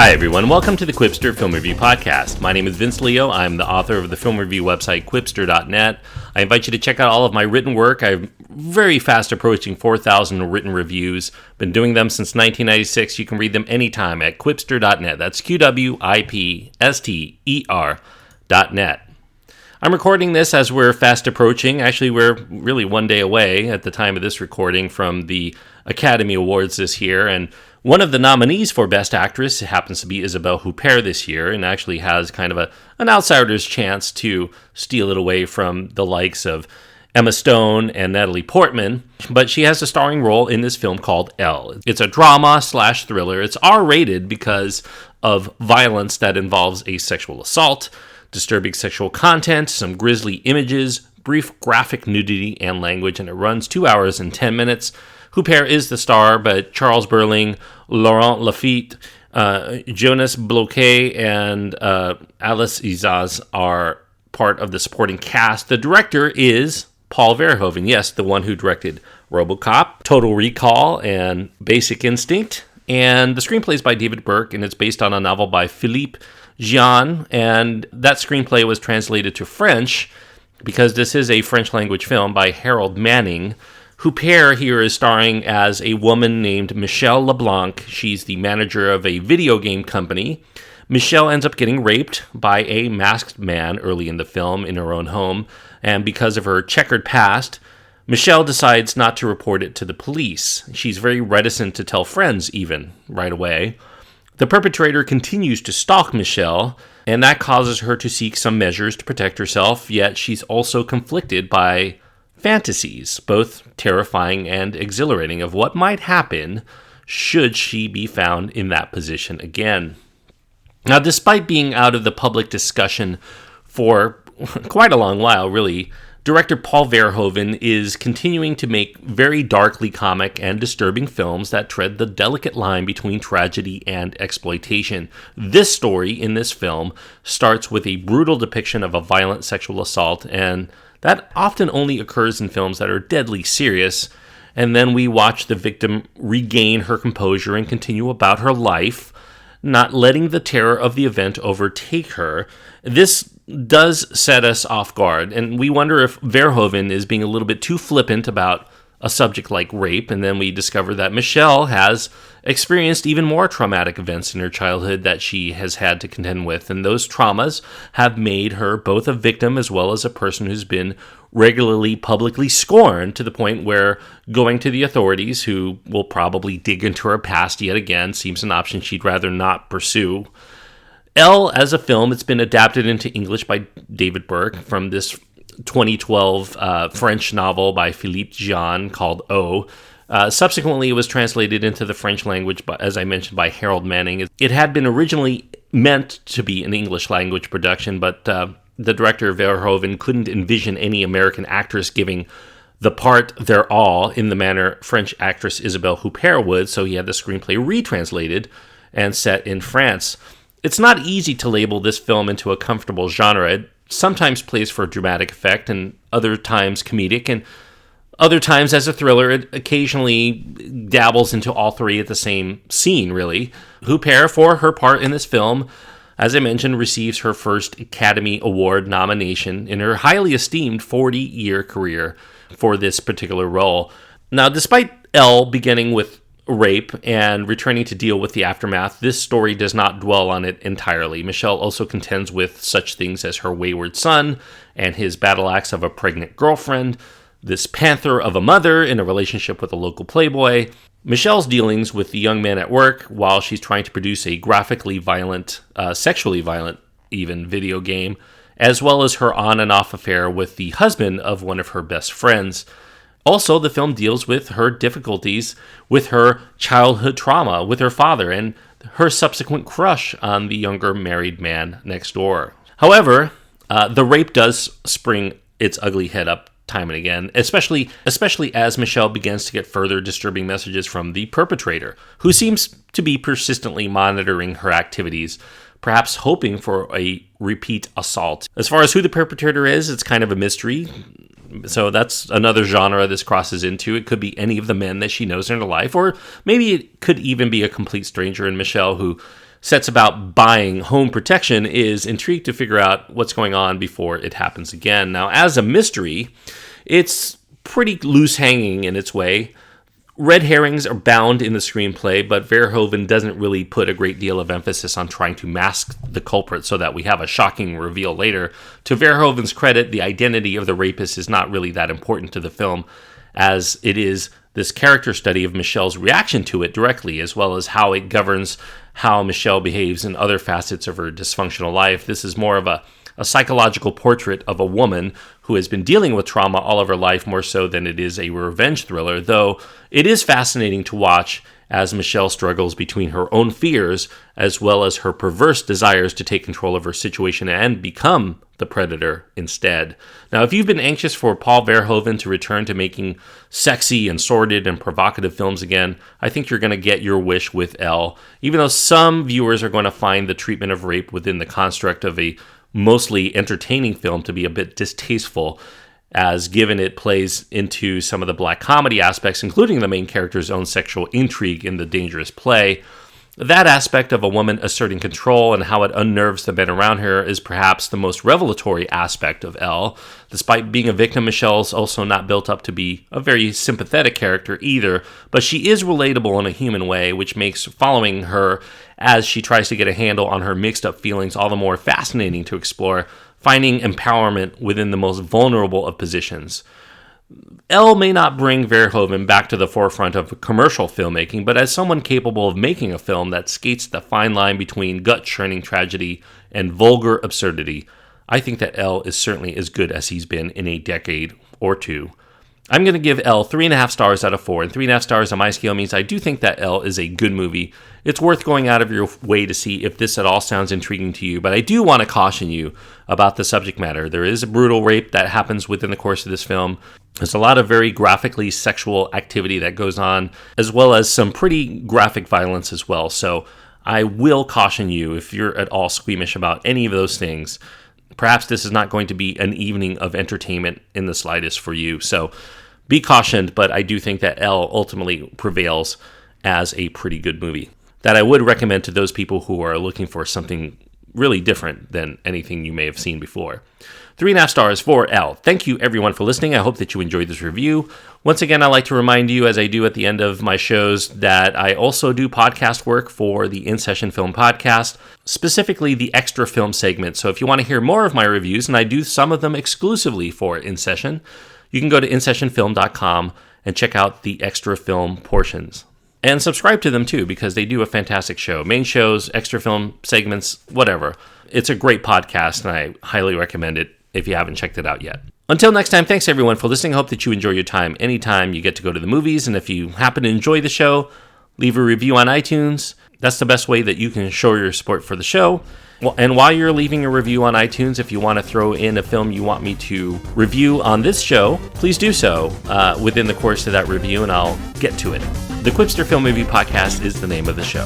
Hi everyone, welcome to the Quipster Film Review Podcast. My name is Vince Leo. I'm the author of the film review website Quipster.net. I invite you to check out all of my written work. I'm very fast approaching 4,000 written reviews. Been doing them since 1996. You can read them anytime at Quipster.net. That's QWIPSTER.net. I'm recording this as we're fast approaching. Actually, we're really one day away at the time of this recording from the Academy Awards this year, and one of the nominees for Best Actress happens to be Isabelle Huppert this year, and actually has kind of an outsider's chance to steal it away from the likes of Emma Stone and Natalie Portman. But she has a starring role in this film called Elle. It's a drama/thriller. It's R-rated because of violence that involves a sexual assault, disturbing sexual content, some grisly images, brief graphic nudity and language, and it runs 2 hours and 10 minutes. Huppert is the star, but Charles Berling, Laurent Lafitte, Jonas Bloquet, and Alice Izaz are part of the supporting cast. The director is Paul Verhoeven, yes, the one who directed RoboCop, Total Recall, and Basic Instinct. And the screenplay is by David Burke, and it's based on a novel by Philippe Gian, and that screenplay was translated to French because this is a French language film by Harold Manning. Huppert here is starring as a woman named Michele Leblanc. She's the manager of a video game company. Michelle ends up getting raped by a masked man early in the film in her own home, and because of her checkered past, Michelle decides not to report it to the police. She's very reticent to tell friends even right away. The perpetrator continues to stalk Michelle, and that causes her to seek some measures to protect herself, yet she's also conflicted by fantasies, both terrifying and exhilarating, of what might happen should she be found in that position again. Now, despite being out of the public discussion for quite a long while, really, director Paul Verhoeven is continuing to make very darkly comic and disturbing films that tread the delicate line between tragedy and exploitation. This story in this film starts with a brutal depiction of a violent sexual assault, and that often only occurs in films that are deadly serious, and then we watch the victim regain her composure and continue about her life, not letting the terror of the event overtake her. This does set us off guard, and we wonder if Verhoeven is being a little bit too flippant about a subject like rape, and then we discover that Michelle has experienced even more traumatic events in her childhood that she has had to contend with, and those traumas have made her both a victim as well as a person who's been regularly publicly scorned, to the point where going to the authorities, who will probably dig into her past yet again, seems an option she'd rather not pursue. Elle, as a film, it's been adapted into English by David Burke from this 2012 French novel by Philippe Gian called O. Subsequently, it was translated into the French language, as I mentioned, by Harold Manning. It had been originally meant to be an English language production, but the director, Verhoeven, couldn't envision any American actress giving the part their all in the manner French actress Isabelle Huppert would, so he had the screenplay retranslated and set in France. It's not easy to label this film into a comfortable genre. It sometimes plays for dramatic effect, and other times comedic, and other times as a thriller. It occasionally dabbles into all three at the same scene, really. Huppert, for her part in this film, as I mentioned, receives her first Academy Award nomination in her highly esteemed 40-year career for this particular role. Now, despite Elle beginning with rape and returning to deal with the aftermath, this story does not dwell on it entirely. Michelle also contends with such things as her wayward son and his battle axe of a pregnant girlfriend, this panther of a mother in a relationship with a local playboy, Michelle's dealings with the young man at work while she's trying to produce a graphically violent, sexually violent even, video game, as well as her on and off affair with the husband of one of her best friends. Also, the film deals with her difficulties with her childhood trauma with her father and her subsequent crush on the younger married man next door. However, the rape does spring its ugly head up time and again, especially as Michelle begins to get further disturbing messages from the perpetrator, who seems to be persistently monitoring her activities, perhaps hoping for a repeat assault. As far as who the perpetrator is, it's kind of a mystery. So that's another genre this crosses into. It could be any of the men that she knows in her life, or maybe it could even be a complete stranger in Michelle who sets about buying home protection is intrigued to figure out what's going on before it happens again. Now, as a mystery, it's pretty loose hanging in its way. Red herrings are bound in the screenplay, but Verhoeven doesn't really put a great deal of emphasis on trying to mask the culprit so that we have a shocking reveal later. To Verhoeven's credit, the identity of the rapist is not really that important to the film, as it is this character study of Michelle's reaction to it directly, as well as how it governs how Michelle behaves in other facets of her dysfunctional life. This is more of a psychological portrait of a woman who has been dealing with trauma all of her life, more so than it is a revenge thriller, though it is fascinating to watch as Michelle struggles between her own fears as well as her perverse desires to take control of her situation and become the predator instead. Now, if you've been anxious for Paul Verhoeven to return to making sexy and sordid and provocative films again, I think you're going to get your wish with Elle, even though some viewers are going to find the treatment of rape within the construct of a mostly entertaining film to be a bit distasteful, as given it plays into some of the black comedy aspects, including the main character's own sexual intrigue in the dangerous play. That aspect of a woman asserting control and how it unnerves the men around her is perhaps the most revelatory aspect of Elle. Despite being a victim, Michelle's also not built up to be a very sympathetic character either, but she is relatable in a human way, which makes following her as she tries to get a handle on her mixed up feelings all the more fascinating to explore, finding empowerment within the most vulnerable of positions. Elle may not bring Verhoeven back to the forefront of commercial filmmaking, but as someone capable of making a film that skates the fine line between gut-churning tragedy and vulgar absurdity, I think that Elle is certainly as good as he's been in a decade or two. I'm going to give Elle 3.5 stars out of 4, and 3.5 stars on my scale means I do think that Elle is a good movie. It's worth going out of your way to see if this at all sounds intriguing to you, but I do want to caution you about the subject matter. There is a brutal rape that happens within the course of this film. There's a lot of very graphically sexual activity that goes on, as well as some pretty graphic violence as well. So I will caution you if you're at all squeamish about any of those things. Perhaps this is not going to be an evening of entertainment in the slightest for you. So be cautioned, but I do think that Elle ultimately prevails as a pretty good movie that I would recommend to those people who are looking for something really different than anything you may have seen before. 3.5 stars for Elle. Thank you everyone for listening. I hope that you enjoyed this review. Once again, I'd like to remind you, as I do at the end of my shows, that I also do podcast work for the In Session Film Podcast, specifically the extra film segment. So if you want to hear more of my reviews, and I do some of them exclusively for In Session, you can go to insessionfilm.com and check out the extra film portions. And subscribe to them too, because they do a fantastic show. Main shows, extra film segments, whatever. It's a great podcast, and I highly recommend it if you haven't checked it out yet. Until next time, thanks everyone for listening. I hope that you enjoy your time anytime you get to go to the movies. And if you happen to enjoy the show, leave a review on iTunes. That's the best way that you can show your support for the show. Well, and while you're leaving a review on iTunes, if you want to throw in a film you want me to review on this show, please do so within the course of that review, and I'll get to it. The Quipster Film Movie Podcast is the name of the show.